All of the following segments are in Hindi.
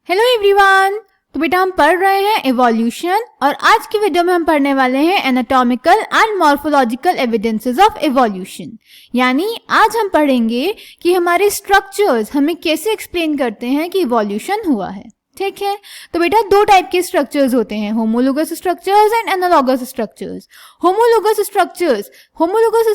Hello everyone. तो बेटा हम पढ़ रहे हैं इवोल्यूशन और आज की वीडियो में हम पढ़ने वाले हैं anatomical and morphological evidences of evolution. यानी आज हम पढ़ेंगे कि हमारे स्ट्रक्चर्स हमें कैसे एक्सप्लेन करते हैं कि इवोल्यूशन हुआ है। ठीक है, तो बेटा दो टाइप के स्ट्रक्चर्स होते हैं, homologous structures and analogous structures. Homologous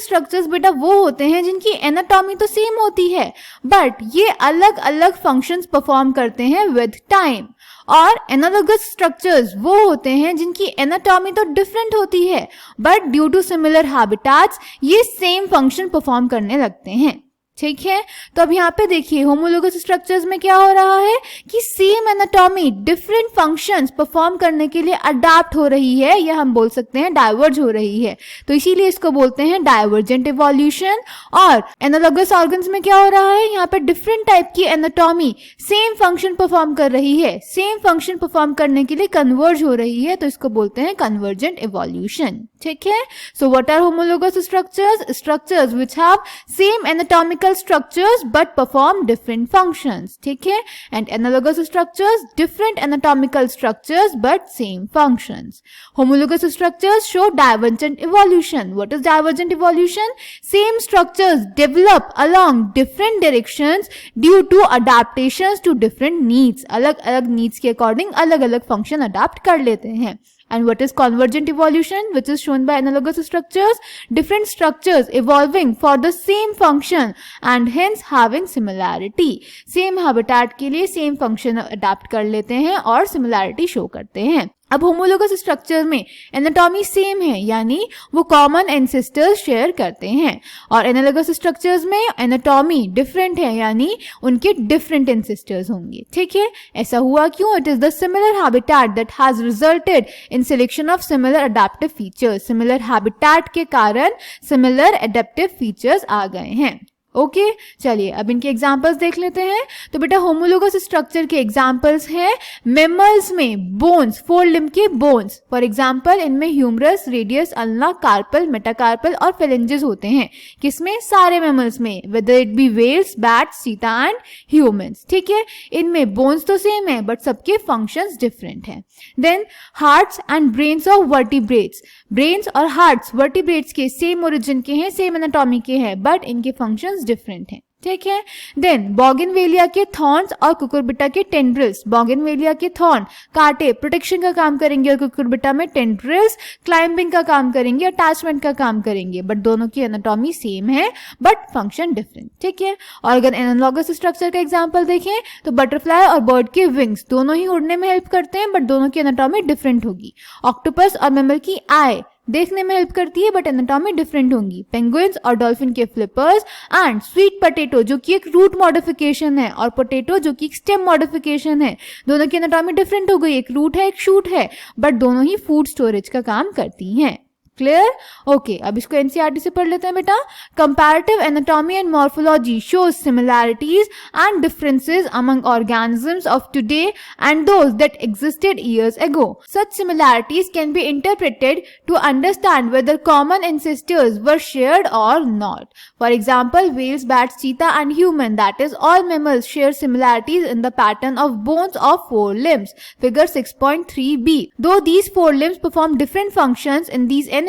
structures बेटा वो होते हैं जिनकी एनाटॉमी तो सेम होती है बट ये अलग अलग फंक्शंस परफॉर्म करते हैं विद टाइम। और एनालॉगस स्ट्रक्चर्स वो होते हैं जिनकी एनाटॉमी तो डिफरेंट होती है but due to similar habitats ये सेम फंक्शन परफॉर्म करने लगते हैं। ठीक है, तो अब यहाँ पे देखिए होमोलोगस स्ट्रक्चर्स में क्या हो रहा है कि same anatomy different functions perform करने के लिए अडैप्ट हो रही है या हम बोल सकते हैं डाइवर्ज हो रही है, तो इसीलिए इसको बोलते हैं डाइवर्जेंट इवोल्यूशन। और एनालॉगस ऑर्गन्स में क्या हो रहा है, यहाँ पे डिफरेंट टाइप की एनाटॉमी सेम फंक्शन परफॉर्म कर रही है, सेम फंक्शन परफॉर्म करने के लिए कन्वर्ज हो रही है, तो इसको बोलते हैं कन्वर्जेंट इवोल्यूशन। ठीक है, so what are homologous structures? Structures which have same anatomical structures but perform different functions. ठीक है, and analogous structures different anatomical structures but same functions. Homologous structures show divergent evolution. What is divergent evolution? Same structures develop along different directions due to adaptations to different needs. अलग अलग needs के according अलग अलग function adapt कर लेते हैं। And what is convergent evolution, which is shown by analogous structures? Different structures evolving for the same function and hence having similarity. Same habitat के लिए same function adapt कर लेते हैं और similarity show करते हैं। अब होमोलोगस स्ट्रक्चर में एनाटॉमी सेम है यानी वो कॉमन एंसेस्टर्स शेयर करते हैं, और एनालॉगस स्ट्रक्चर्स में एनाटॉमी डिफरेंट है यानी उनके डिफरेंट एंसेस्टर्स होंगे। ठीक है, ऐसा हुआ क्यों? It is the similar habitat that has resulted in selection of similar adaptive features. Similar habitat के कारण सिमिलर अडैप्टिव फीचर्स आ गए हैं। ओके, चलिए अब इनके एग्जांपल्स देख लेते हैं। तो बेटा होमोलोगस स्ट्रक्चर के एग्जांपल्स हैं मेमल्स में बोन्स, 4 लिम्ब के बोन्स। फॉर एग्जांपल इनमें humerus, radius, ulna, carpal, metacarpal और फेलेंजेस होते हैं। किसमें? सारे मेमल्स में, whether it be whales, bats, cheetah and humans. ठीक है, इनमें बोन्स तो सेम है बट सबके फंक्शंस डिफरेंट हैं। Then hearts and brains of vertebrates. Brains और हार्ट्स वर्टिब्रेट्स के सेम ओरिजिन के हैं, सेम एनाटॉमी के हैं बट इनके फंक्शंस डिफरेंट हैं। ठीक है, देन बॉगनवेलिया के थॉर्न्स और कुकुरबिटा के टेंड्रिल्स। बॉगनवेलिया के थॉर्न कांटे प्रोटेक्शन का काम करेंगे और कुकुरबिटा में टेंड्रिल्स क्लाइंबिंग का काम करेंगे, अटैचमेंट का काम करेंगे, बट दोनों की एनाटॉमी सेम है बट फंक्शन डिफरेंट। ठीक है, और अगर एनालॉगस स्ट्रक्चर का एग्जांपल देखें तो बटरफ्लाई और बर्ड के विंग्स दोनों ही उड़ने में हेल्प करते हैं बट दोनों की एनाटॉमी डिफरेंट होगी। ऑक्टोपस और मैमल की आई देखने में हेल्प करती है बट एनाटॉमी डिफरेंट होंगी। पेंगुइन्स और डॉल्फिन के फ्लिपर्स एंड स्वीट पोटैटो जो कि एक रूट मॉडिफिकेशन है और पोटैटो जो कि एक स्टेम मॉडिफिकेशन है, दोनों की एनाटॉमी डिफरेंट हो गई। एक रूट है एक शूट है बट दोनों ही फूड स्टोरेज का काम करती हैं। क्लियर? ओके, अब इसको एनसीईआरटी से पढ़ लेते हैं बेटा। Comparative anatomy and morphology shows similarities and differences among organisms of today and those that existed years ago. Such similarities can be interpreted to understand whether common ancestors were shared or not. For example whales, bats, cheetah and human, that is all mammals, share similarities in the pattern of bones of 4 limbs. Figure 6.3b. Though these 4 limbs perform different functions in these animals,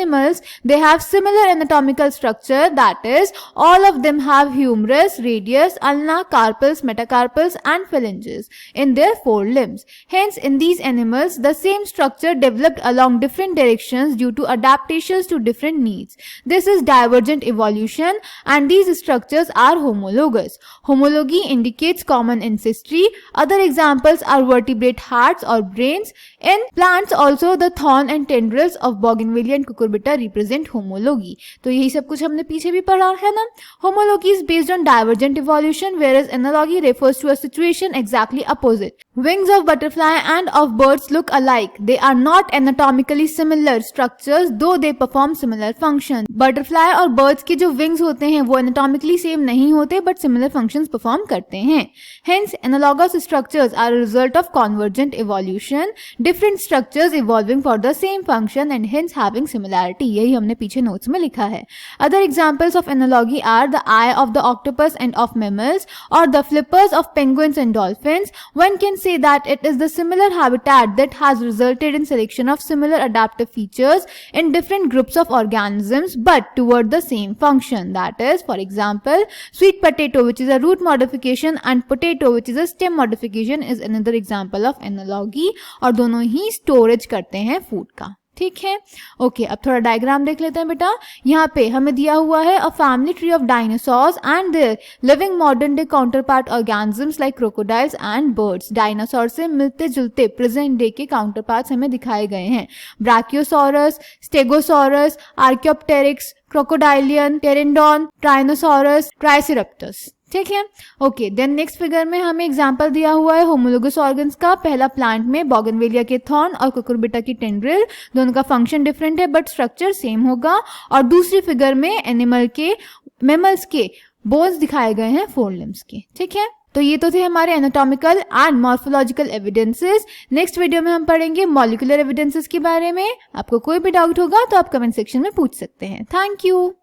they have similar anatomical structure, that is all of them have humerus, radius, ulna, carpals, metacarpals and phalanges in their 4 limbs. Hence in these animals the same structure developed along different directions due to adaptations to different needs. This is divergent evolution and these structures are homologous. Homology indicates common ancestry. Other examples are vertebrate hearts or brains. In plants also the thorn and tendrils of bougainvillea and cucurbita represent homology. तो यही सब कुछ हमने पीछे भी पढ़ा है ना। Homology is based on divergent evolution whereas analogy refers to a situation exactly opposite. Wings of butterfly and of birds look alike. They are not anatomically similar structures though they perform similar functions. Butterfly और birds के जो wings होते हैं वो anatomically same नहीं होते but similar functions perform करते हैं। Hence analogous structures are a result of convergent evolution. Different structures evolving for the same function and hence having similarity. यही हमने पीछे notes में लिखा है। Other examples of analogy are the eye of the octopus and of mammals or the flippers of penguins and dolphins. One can say that it is the similar habitat that has resulted in selection of similar adaptive features in different groups of organisms but toward the same function. That is, for example, sweet potato, which is a root modification, and potato, which is a stem modification, is another example of analogy. और दोनों ही storage करते हैं food का. ठीक है. ओके, अब थोड़ा डायग्राम देख लेते हैं बेटा. यहाँ पे हमें दिया हुआ है a family tree of dinosaurs and their living modern day counterpart organisms like crocodiles and birds. Dinosaur से मिलते जुलते प्रेजेंट डे के काउंटर पार्ट्स हमें दिखाए गए हैं. Brachiosaurus, stegosaurus, archaeopteryx, crocodilian, pterodon, tyrannosaurus, triceratops. ठीक है. ओके, देन नेक्स्ट फिगर में हमें एग्जांपल दिया हुआ है होमोलोगस ऑर्गन्स का. पहला प्लांट में बोगनवेलिया के थॉर्न और कुकुरबिटा की टेंड्रिल, दोनों का फंक्शन डिफरेंट है बट स्ट्रक्चर सेम होगा. और दूसरी फिगर में एनिमल के, मैमल्स के बोन्स दिखाए गए हैं 4 लिम्स के. ठीक है. तो ये तो थे हमारे anatomical and morphological evidences. Next video में हम पढ़ेंगे मॉलिक्यूलर एविडेंसेस के बारे में. आपको कोई भी डाउट होगा तो आप कमेंट सेक्शन में पूछ सकते हैं. Thank you.